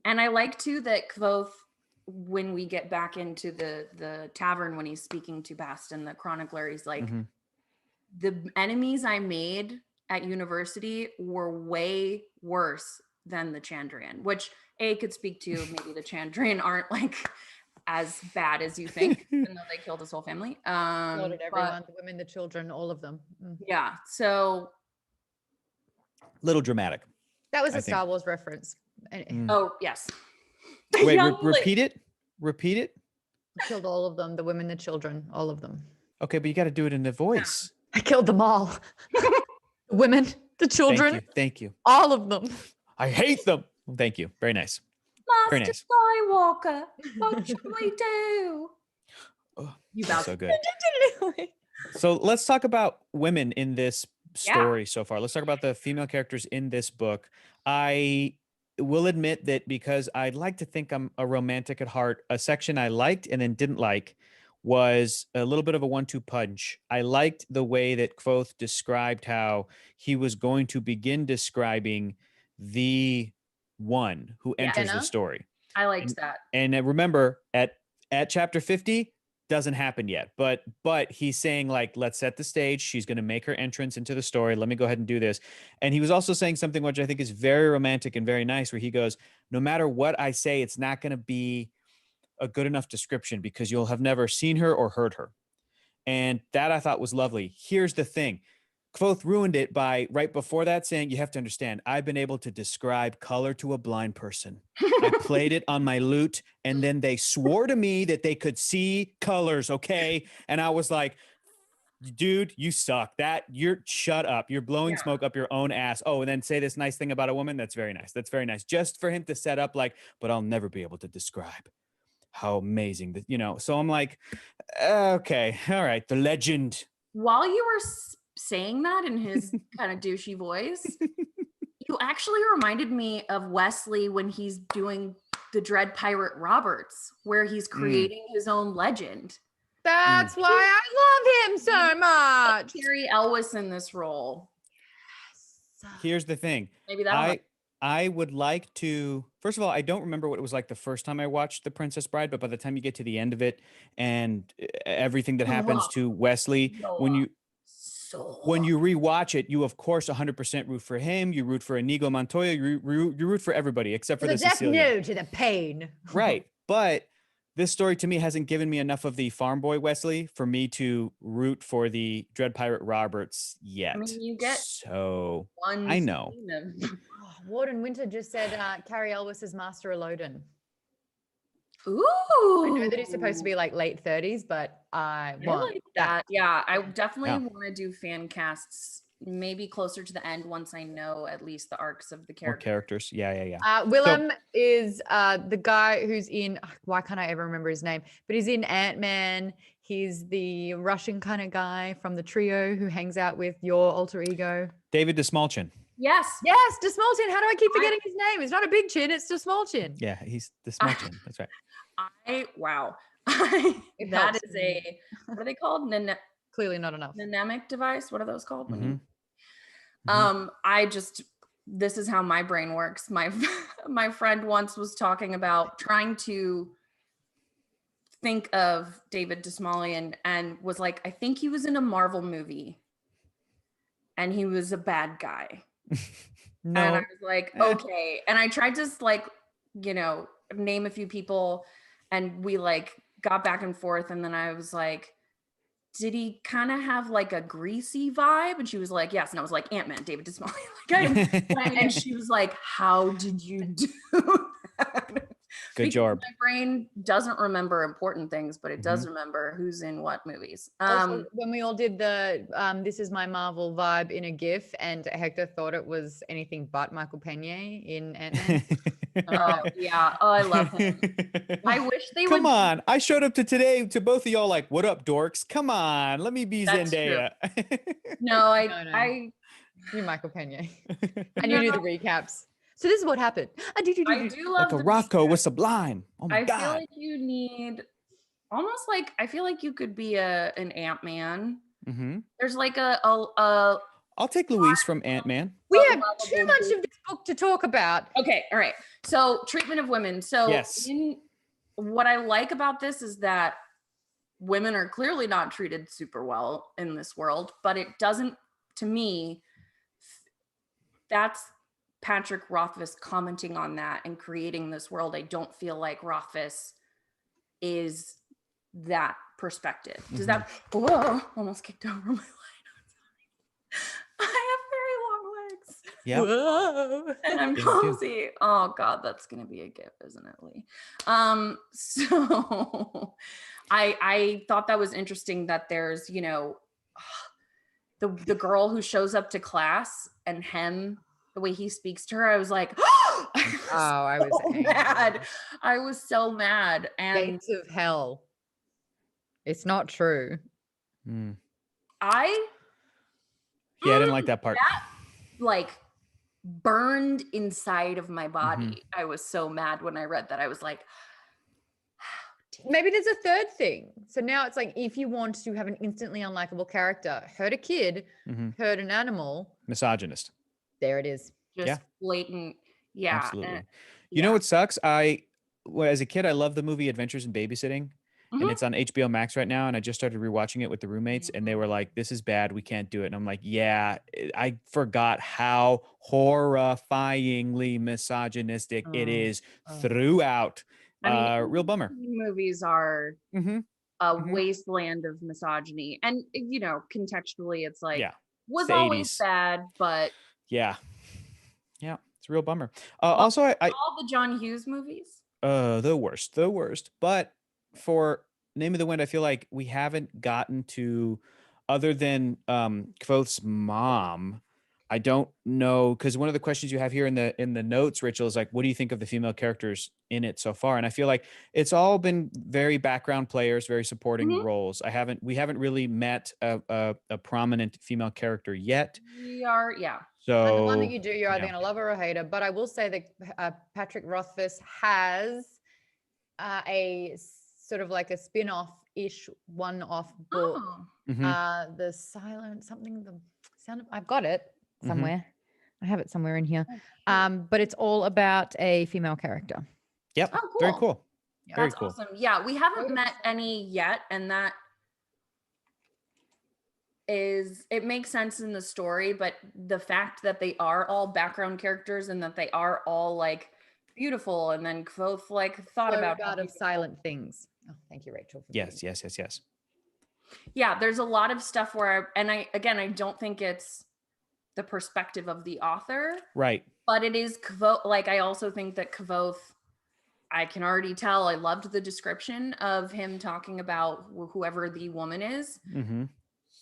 And I like too that Kvothe, when we get back into the tavern, when he's speaking to Baston, the chronicler, he's like, the enemies I made at university were way worse than the Chandrian, which could speak to maybe the Chandrian aren't like as bad as you think, even though they killed his whole family. Slaughtered everyone, the women, the children, all of them. Yeah. So little dramatic. That was a Star Wars reference. Oh, yes. Wait, repeat it. Killed all of them, the women, the children, all of them. Okay, but you got to do it in the voice. I killed them all. The women, the children. Thank you. All of them. I hate them. Thank you. Very nice. Very nice. Skywalker, what should we do? Oh, so good. Literally. So let's talk about women in this story so far. Let's talk about the female characters in this book. I will admit that because I'd like to think I'm a romantic at heart, a section I liked and then didn't like was a little bit of a 1-2 punch. I liked the way that Kvothe described how he was going to begin describing the one who enters the story. I liked that. And remember, at chapter 50, doesn't happen yet, but he's saying like, let's set the stage. She's going to make her entrance into the story. Let me go ahead and do this. And he was also saying something which I think is very romantic and very nice, where he goes, no matter what I say, it's not going to be a good enough description because you'll have never seen her or heard her. And that I thought was lovely. Here's the thing. Kvothe ruined it by right before that saying, you have to understand, I've been able to describe color to a blind person. I played it on my lute and then they swore to me that they could see colors. Okay. And I was like, dude, you suck. Shut up. You're blowing smoke up your own ass. Oh, and then say this nice thing about a woman. That's very nice. That's very nice. Just for him to set up like, but I'll never be able to describe how amazing that, so I'm like, okay, all right. The legend. While you were saying that in his kind of douchey voice, you actually reminded me of Wesley when he's doing the Dread Pirate Roberts, where he's creating his own legend. That's why I love him so much. Terry Elwes in this role. here's the thing. Maybe that'll I would like to, first of all, I don't remember what it was like the first time I watched The Princess Bride, but by the time you get to the end of it and everything that happens to Wesley, when you rewatch it, you of course 100% root for him. You root for Inigo Montoya. You root for everybody except for the Sicilian. No to the pain. Right, but this story to me hasn't given me enough of the farm boy Wesley for me to root for the Dread Pirate Roberts yet. I mean, you get so one I know. Warden Winter just said Carrie Elwes is Master Elodin. Ooh. I know that he's supposed to be like late 30s, but I want like that. Yeah, I definitely want to do fan casts maybe closer to the end once I know at least the arcs of the characters. Yeah. Willem is the guy who's in, why can't I ever remember his name, but he's in Ant-Man. He's the Russian kind of guy from the trio who hangs out with your alter ego. David DeSmallchin. Yes, DeSmallchin. How do I keep forgetting his name? It's not a big chin, it's DeSmallchin. Yeah, he's DeSmallchin. That's right. That is a, what are they called? Clearly not enough. Mnemonic device. What are those called? Mm-hmm. This is how my brain works. My friend once was talking about trying to think of David DeSmallchin and was like, I think he was in a Marvel movie and he was a bad guy. No. And I was like, okay. And I tried to name a few people and we got back and forth. And then I was like, did he kind of have like a greasy vibe? And she was like, yes. And I was like, Ant-Man, David DeSmallchin. And she was like, how did you do that? Good job. My brain doesn't remember important things, but it does remember who's in what movies. Also, when we all did the This Is My Marvel vibe in a GIF, and Hector thought it was anything but Michael Pena in Ant-Man. I love him. I wish they would. Come on, I showed up to both of y'all like, what up, dorks? Come on, let me be Zendaya. No, you Michael Pena, and you do the recaps. So this is what happened. I do like love a Rocco was sublime. Oh my God. I feel like you need almost like, I feel like you could be an Ant-Man. Mm-hmm. There's like I'll take Louise from Ant-Man. We have too much of this book to talk about. Okay, all right. So treatment of women. So yes. What I like about this is that women are clearly not treated super well in this world, but it doesn't, to me, that's Patrick Rothfuss commenting on that and creating this world. I don't feel like Rothfuss is that perspective. Does that, almost kicked over my line. I have very long legs. Yeah. Whoa. And I'm clumsy. Oh God, that's going to be a GIF, isn't it, Lee? So I thought that was interesting that there's, the girl who shows up to class and him, the way he speaks to her, I was like, I was so mad. I was so mad. And Gates of hell. It's not true. I didn't like that part. That burned inside of my body. I was so mad when I read that. I was like, maybe there's a third thing. So now it's like, if you want to have an instantly unlikable character, hurt a kid, hurt an animal. Misogynist. There it is. Just blatant. Yeah. Absolutely. You know what sucks? As a kid, I loved the movie Adventures in Babysitting. And it's on HBO Max right now. And I just started rewatching it with the roommates. And they were like, this is bad. We can't do it. And I'm like, yeah, I forgot how horrifyingly misogynistic it is throughout. Real bummer. Movies are a wasteland of misogyny. And, contextually, it's like, was always 80s. Bad, but. Yeah. It's a real bummer. Also, all the John Hughes movies. The worst. But for Name of the Wind, I feel like we haven't gotten to, other than Kvothe's mom. I don't know, because one of the questions you have here in the notes, Rachel, is like, what do you think of the female characters in it so far? And I feel like it's all been very background players, very supporting roles. We haven't really met a prominent female character yet. We are, So and the one that you do, you're either going to love her or hate her. But I will say that Patrick Rothfuss has a sort of like a spin-off-ish one-off book. The silent something, the sound of, I've got it somewhere. I have it somewhere in here. But it's all about a female character. Yep. Oh, Very cool. cool. Yeah. Very That's cool. awesome. Yeah, we haven't met any yet, and that it makes sense in the story, but the fact that they are all background characters and that they are all like beautiful, and then both like thought about how God of silent things. Oh, thank you, Rachel. For Yes, yes, yes, yes. yeah, there's a lot of stuff where I don't think it's the perspective of the author, Right. but it is Kvothe. Like, I also think that Kvothe, I can already tell, I loved the description of him talking about whoever the woman is. Mm-hmm.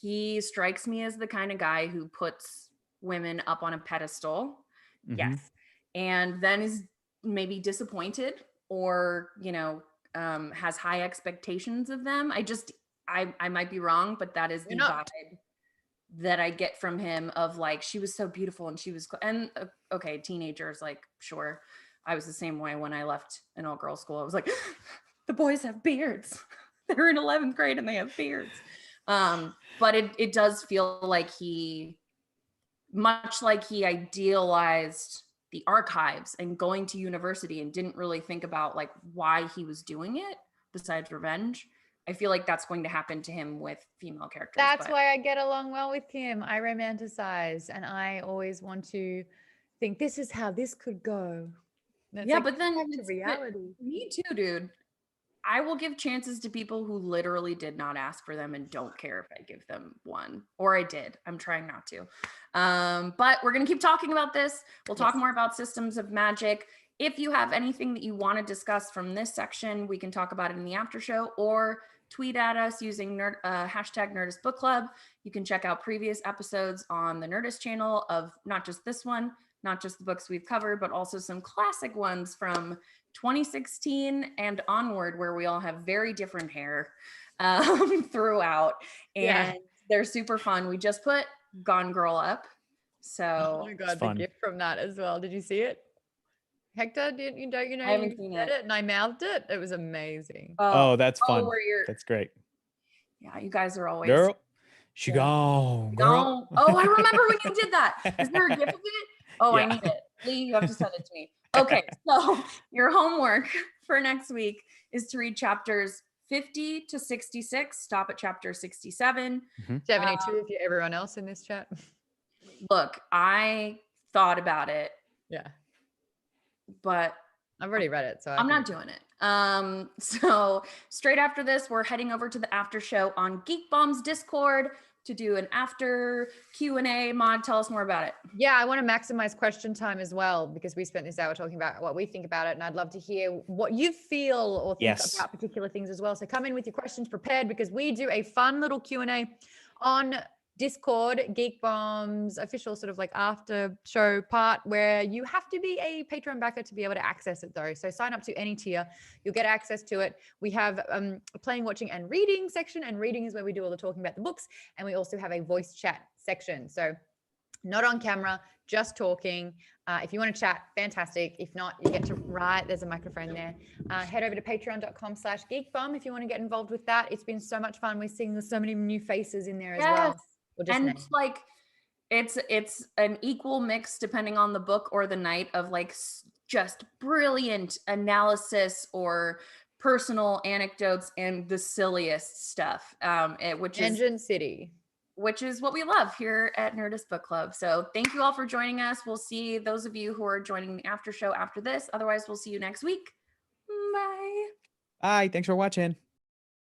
He strikes me as the kind of guy who puts women up on a pedestal. Mm-hmm. Yes. And then is maybe disappointed or, has high expectations of them. I might be wrong, but that is the vibe that I get from him of like, she was so beautiful and she was, okay, teenagers, like, sure. I was the same way when I left an all girls school. I was like, the boys have beards. They're in 11th grade and they have beards. But it does feel like much like he idealized the archives and going to university and didn't really think about like why he was doing it besides revenge. I feel like that's going to happen to him with female characters. That's why I get along well with him. I romanticize and I always want to think this is how this could go. Yeah, but then it's reality. Me too, dude. I will give chances to people who literally did not ask for them and don't care if I give them one. Or I did. I'm trying not to. But we're going to keep talking about this. We'll talk more about systems of magic. If you have anything that you want to discuss from this section, we can talk about it in the after show or tweet at us using hashtag Nerdist Book Club. You can check out previous episodes on the Nerdist channel of not just this one, not just the books we've covered, but also some classic ones from 2016 and onward, where we all have very different hair throughout. And they're super fun. We just put Gone Girl up. So oh my God, the gift from that as well. Did you see it? Hector, don't you know? I haven't seen it. And I mouthed it. It was amazing. Oh, that's fun. That's great. Yeah, you guys are always. Girl, she gone. Girl. Oh, I remember when you did that. Is there a gift of it? Oh, yeah. I need it. Lee, you have to send it to me. Okay, so your homework for next week is to read chapters 50 to 66. Stop at chapter 67. 72 if you're everyone else in this chat. Look, I thought about it. Yeah. But I've already read it, so I'm not doing it. So straight after this, we're heading over to the after show on Geekbomb's Discord to do an after Q&A. Maude, tell us more about it. Yeah, I want to maximize question time as well, because we spent this hour talking about what we think about it, and I'd love to hear what you feel or think about particular things as well. So come in with your questions prepared, because we do a fun little Q&A on Discord, Geekbomb's official sort of like after show part, where you have to be a Patreon backer to be able to access it though. So sign up to any tier, you'll get access to it. We have a playing, watching and reading section, and reading is where we do all the talking about the books. And we also have a voice chat section. So not on camera, just talking. If you want to chat, fantastic. If not, you get to write. There's a microphone there. Head over to patreon.com/geekbomb if you want to get involved with that. It's been so much fun. We're seeing so many new faces in there as well. And like it's an equal mix depending on the book or the night of like just brilliant analysis or personal anecdotes and the silliest stuff, which is what we love here at Nerdist Book Club. So thank you all for joining us. We'll see those of you who are joining the after show after this. Otherwise, we'll see you next week. Bye. Bye. Thanks for watching.